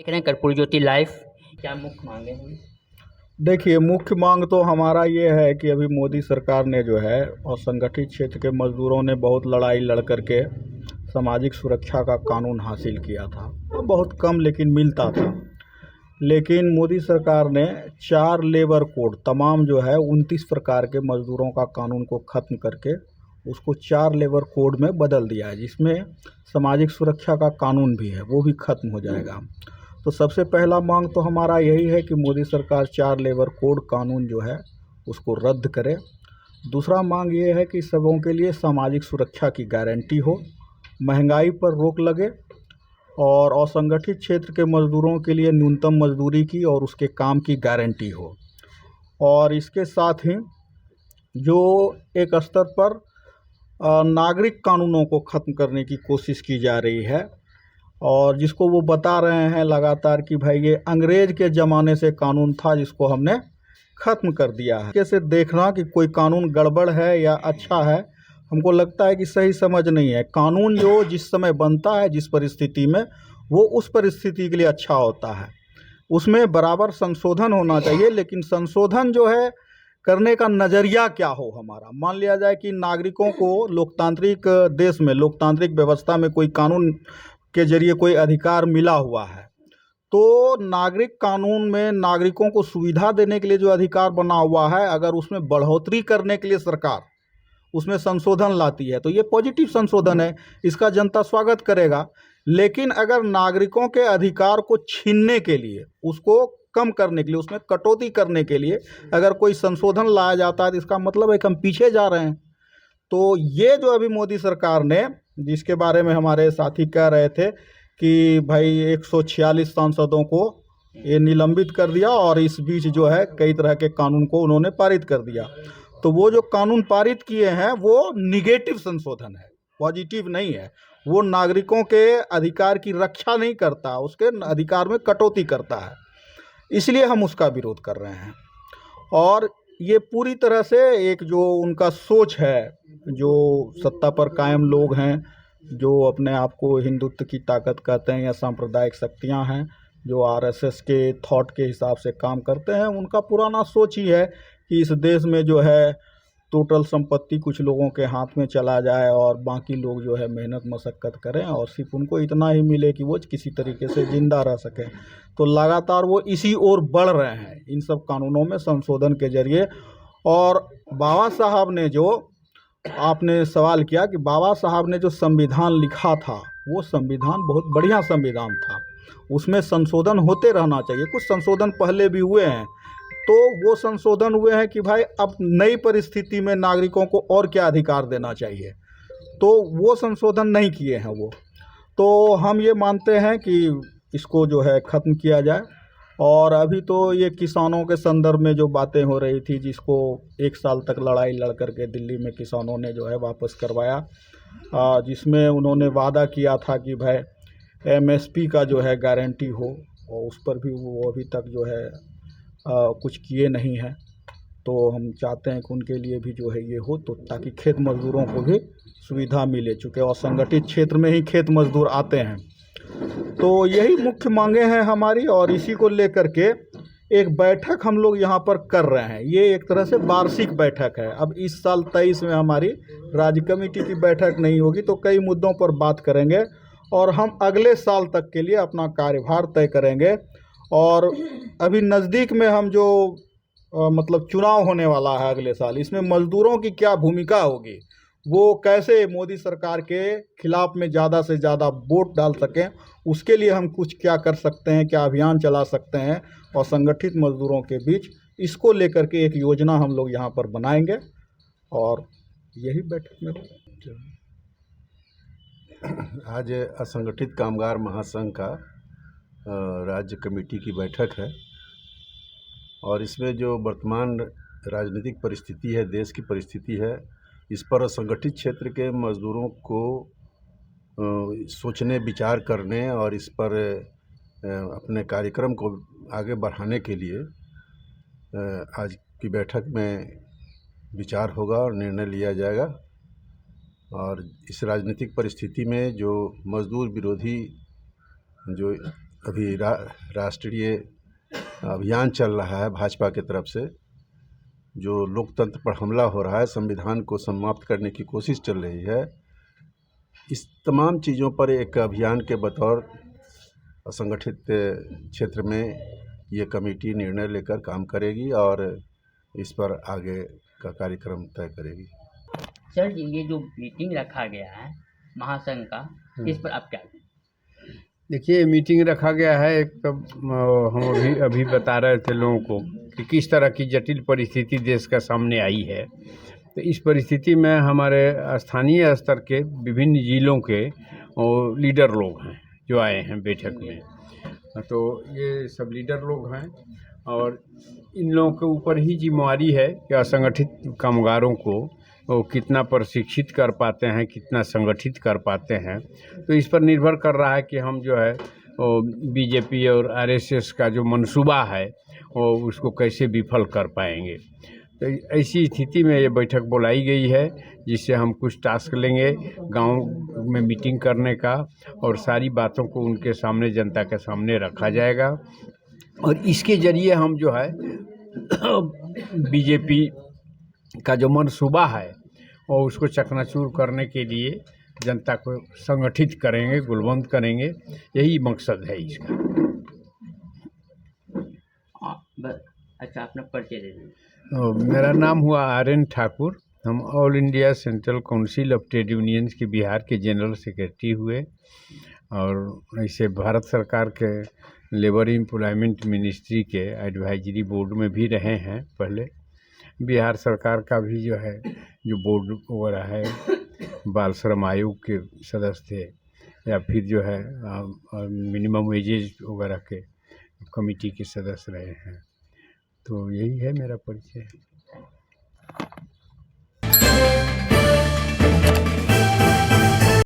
देख रहे हैं कर्पूरी ज्योति लाइव। क्या मुख्य मांगे हैं? देखिए, मुख्य मांग तो हमारा ये है कि अभी मोदी सरकार ने जो है असंगठित क्षेत्र के मजदूरों ने बहुत लड़ाई लड़ करके सामाजिक सुरक्षा का कानून हासिल किया था। तो बहुत कम लेकिन मिलता था। लेकिन मोदी सरकार ने 4 लेबर कोड तमाम जो है 29 प्रकार के मजदूरों का कानून को ख़त्म करके उसको 4 लेबर कोड में बदल दिया है, जिसमें सामाजिक सुरक्षा का कानून भी है, वो भी ख़त्म हो जाएगा। तो सबसे पहला मांग तो हमारा यही है कि मोदी सरकार 4 लेबर कोड कानून जो है उसको रद्द करे। दूसरा मांग ये है कि सबों के लिए सामाजिक सुरक्षा की गारंटी हो, महंगाई पर रोक लगे और असंगठित क्षेत्र के मजदूरों के लिए न्यूनतम मजदूरी की और उसके काम की गारंटी हो। और इसके साथ ही जो एक स्तर पर नागरिक कानूनों को ख़त्म करने की कोशिश की जा रही है और जिसको वो बता रहे हैं लगातार कि भाई ये अंग्रेज़ के ज़माने से कानून था जिसको हमने ख़त्म कर दिया है। कैसे देखना कि कोई कानून गड़बड़ है या अच्छा है, हमको लगता है कि सही समझ नहीं है। कानून जो जिस समय बनता है जिस परिस्थिति में, वो उस परिस्थिति के लिए अच्छा होता है, उसमें बराबर संशोधन होना चाहिए। लेकिन संशोधन जो है करने का नज़रिया क्या हो हमारा। मान लिया जाए कि नागरिकों को लोकतांत्रिक देश में, लोकतांत्रिक व्यवस्था में कोई कानून के जरिए कोई अधिकार मिला हुआ है, तो नागरिक कानून में नागरिकों को सुविधा देने के लिए जो अधिकार बना हुआ है, अगर उसमें बढ़ोतरी करने के लिए सरकार उसमें संशोधन लाती है तो ये पॉजिटिव संशोधन है, इसका जनता स्वागत करेगा। लेकिन अगर नागरिकों के अधिकार को छीनने के लिए, उसको कम करने के लिए, उसमें कटौती करने के लिए अगर कोई संशोधन लाया जाता है तो इसका मतलब है कि हम पीछे जा रहे हैं। तो ये जो अभी मोदी सरकार ने, जिसके बारे में हमारे साथी कह रहे थे कि भाई 146 सांसदों को ये निलंबित कर दिया और इस बीच जो है कई तरह के कानून को उन्होंने पारित कर दिया। तो वो जो कानून पारित किए हैं वो निगेटिव संशोधन है, पॉजिटिव नहीं है। वो नागरिकों के अधिकार की रक्षा नहीं करता, उसके अधिकार में कटौती करता है, इसलिए हम उसका विरोध कर रहे हैं। और ये पूरी तरह से एक जो उनका सोच है, जो सत्ता पर कायम लोग हैं, जो अपने आप को हिंदुत्व की ताकत कहते हैं या सांप्रदायिक शक्तियां हैं, जो आरएसएस के थॉट के हिसाब से काम करते हैं, उनका पुराना सोच ही है कि इस देश में जो है टोटल संपत्ति कुछ लोगों के हाथ में चला जाए और बाकी लोग जो है मेहनत मशक्क़त करें और सिर्फ उनको इतना ही मिले कि वो किसी तरीके से ज़िंदा रह सकें। तो लगातार वो इसी ओर बढ़ रहे हैं इन सब कानूनों में संशोधन के जरिए। और बाबा साहब ने जो, आपने सवाल किया कि बाबा साहब ने जो संविधान लिखा था, वो संविधान बहुत बढ़िया संविधान था, उसमें संशोधन होते रहना चाहिए। कुछ संशोधन पहले भी हुए हैं, तो वो संशोधन हुए हैं कि भाई अब नई परिस्थिति में नागरिकों को और क्या अधिकार देना चाहिए, तो वो संशोधन नहीं किए हैं वो। तो हम ये मानते हैं कि इसको जो है ख़त्म किया जाए। और अभी तो ये किसानों के संदर्भ में जो बातें हो रही थी, जिसको 1 साल तक लड़ाई लड़ करके दिल्ली में किसानों ने जो है वापस करवाया, जिसमें उन्होंने वादा किया था कि भाई एमएसपी का जो है गारंटी हो, और उस पर भी वो अभी तक जो है कुछ किए नहीं हैं। तो हम चाहते हैं कि उनके लिए भी जो है ये हो, तो ताकि खेत मजदूरों को भी सुविधा मिले, चूँकि असंगठित क्षेत्र में ही खेत मजदूर आते हैं। तो यही मुख्य मांगे हैं हमारी, और इसी को लेकर के एक बैठक हम लोग यहाँ पर कर रहे हैं। ये एक तरह से वार्षिक बैठक है। अब इस साल 23 में हमारी राज्य कमेटी की बैठक नहीं होगी, तो कई मुद्दों पर बात करेंगे और हम अगले साल तक के लिए अपना कार्यभार तय करेंगे। और अभी नज़दीक में हम जो मतलब चुनाव होने वाला है अगले साल, इसमें मज़दूरों की क्या भूमिका होगी, वो कैसे मोदी सरकार के खिलाफ में ज़्यादा से ज़्यादा वोट डाल सकें, उसके लिए हम कुछ क्या कर सकते हैं, क्या अभियान चला सकते हैं और संगठित मज़दूरों के बीच, इसको लेकर के एक योजना हम लोग यहाँ पर बनाएंगे और यही बैठक में होगा। आज असंगठित कामगार महासंघ का राज्य कमेटी की बैठक है और इसमें जो वर्तमान राजनीतिक परिस्थिति है, देश की परिस्थिति है, इस पर असंगठित क्षेत्र के मज़दूरों को सोचने, विचार करने और इस पर अपने कार्यक्रम को आगे बढ़ाने के लिए आज की बैठक में विचार होगा और निर्णय लिया जाएगा। और इस राजनीतिक परिस्थिति में जो मज़दूर विरोधी जो अभी राष्ट्रीय अभियान चल रहा है भाजपा की तरफ से, जो लोकतंत्र पर हमला हो रहा है, संविधान को समाप्त करने की कोशिश चल रही है। इस तमाम चीज़ों पर एक अभियान के बतौर असंगठित क्षेत्र में ये कमेटी निर्णय लेकर काम करेगी और इस पर आगे का कार्यक्रम तय करेगी। सर जी, ये जो मीटिंग रखा गया है महासंघ का, इस पर आप क्या कहें? देखिए, मीटिंग रखा गया है। एक तो हम अभी बता रहे थे लोगों को कि किस तरह की जटिल परिस्थिति देश का सामने आई है। तो इस परिस्थिति में हमारे स्थानीय स्तर के विभिन्न जिलों के लीडर लोग हैं जो आए हैं बैठक में। तो ये सब लीडर लोग हैं और इन लोगों के ऊपर ही जिम्मेवारी है कि असंगठित कामगारों को वो कितना प्रशिक्षित कर पाते हैं, कितना संगठित कर पाते हैं। तो इस पर निर्भर कर रहा है कि हम जो है वो बीजेपी और आरएसएस का जो मंसूबा है वो उसको कैसे विफल कर पाएंगे। तो ऐसी स्थिति में ये बैठक बुलाई गई है, जिससे हम कुछ टास्क लेंगे गांव में मीटिंग करने का और सारी बातों को उनके सामने, जनता के सामने रखा जाएगा और इसके ज़रिए हम जो है बीजेपी का जो मनसूबा है और उसको चकनाचूर करने के लिए जनता को संगठित करेंगे, गुलबंद करेंगे। यही मकसद है इसका। अच्छा, अपना परिचय दे दीजिए। मेरा नाम हुआ RN ठाकुर। हम all India central council of trade unions के बिहार के जनरल सेक्रेटरी हुए और ऐसे भारत सरकार के लेबर एम्प्लॉयमेंट मिनिस्ट्री के एडवाइजरी बोर्ड में भी रहे हैं। पहले बिहार सरकार का भी जो है जो बोर्ड वगैरह है, बाल श्रम आयोग के सदस्य थे या फिर जो है मिनिमम वेजेज वगैरह के कमेटी के सदस्य रहे हैं। तो यही है मेरा परिचय।